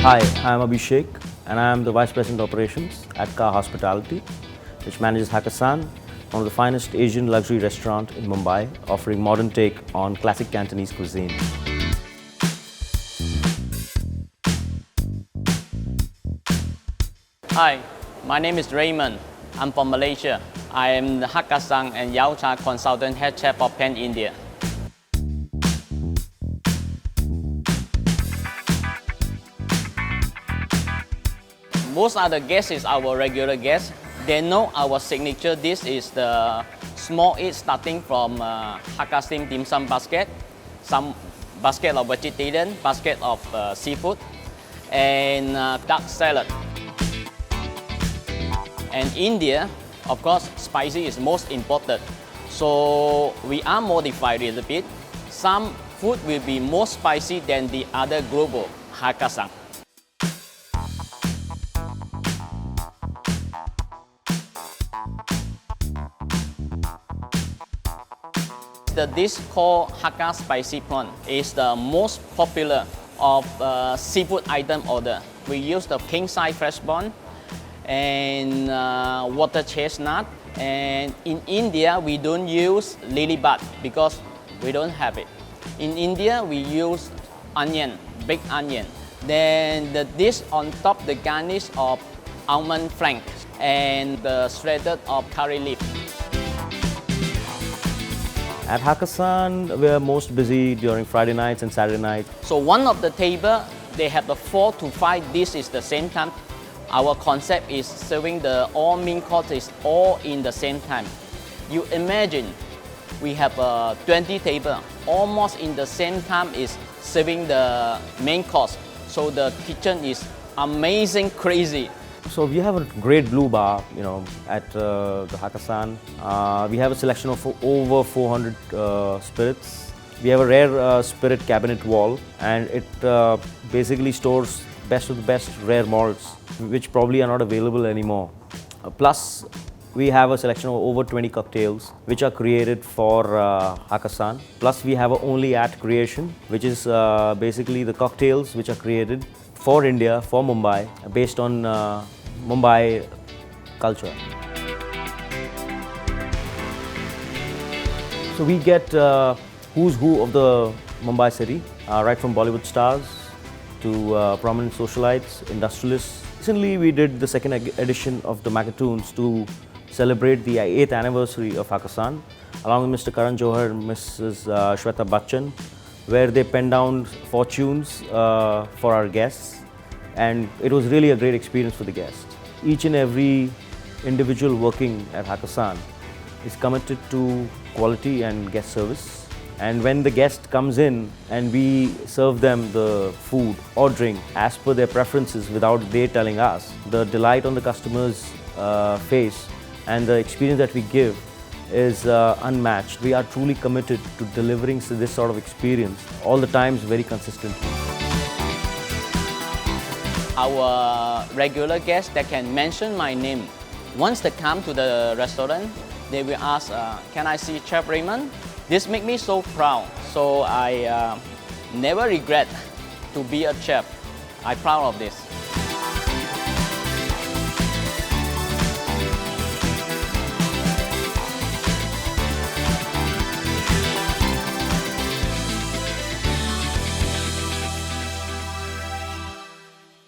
Hi, I'm Abhishek and I'm the Vice President Operations at HAKKA Hospitality, which manages Hakkasan, one of the finest Asian luxury restaurant in Mumbai, offering modern take on classic Cantonese cuisine. Hi, my name is Raymond. I'm from Malaysia. I am the Hakkasan and Yao Cha Consultant Head Chef of Pan India. Most of the guests is our regular guests. They know our signature dish is the small eat starting from Hakka steamed dim sum basket, some basket of vegetarian, basket of seafood, and duck salad. And India, of course, spicy is most important. So we are modified a little bit. Some food will be more spicy than the other global Hakkasan. The dish called Hakka spicy prawn is the most popular of seafood item order. We use the king size fresh prawn and water chestnut. And in India, we don't use lily bud because we don't have it. In India, we use onion, big onion. Then the dish on top, the garnish of almond flank and the shredded of curry leaf. At Hakkasan, we are most busy during Friday nights and Saturday nights. So one of the table, they have the 4 to 5 dishes the same time. Our concept is serving the all main courses all in the same time. You imagine we have 20 table, almost in the same time is serving the main course. So the kitchen is amazing, crazy. So we have a great blue bar, at the Hakkasan. We have a selection of over 400 spirits. We have a rare spirit cabinet wall, and it basically stores best of the best rare malts, which probably are not available anymore. Plus, we have a selection of over 20 cocktails, which are created for Hakkasan. Plus, we have a only at creation, which is basically the cocktails which are created for India, for Mumbai, based on Mumbai culture. So we get who's who of the Mumbai city, right from Bollywood stars to prominent socialites, industrialists. Recently, we did the second edition of the Macartoons to celebrate the 8th anniversary of Hakkasan, along with Mr. Karan Johar and Mrs. Shweta Bachchan, where they penned down fortunes for our guests. And it was really a great experience for the guests. Each and every individual working at Hakkasan is committed to quality and guest service. And when the guest comes in and we serve them the food or drink as per their preferences without they telling us, the delight on the customer's face and the experience that we give is unmatched. We are truly committed to delivering this sort of experience all the times very consistently. Our regular guests that can mention my name, once they come to the restaurant, they will ask, can I see Chef Raymond? This makes me so proud. So I never regret to be a chef. I'm proud of this.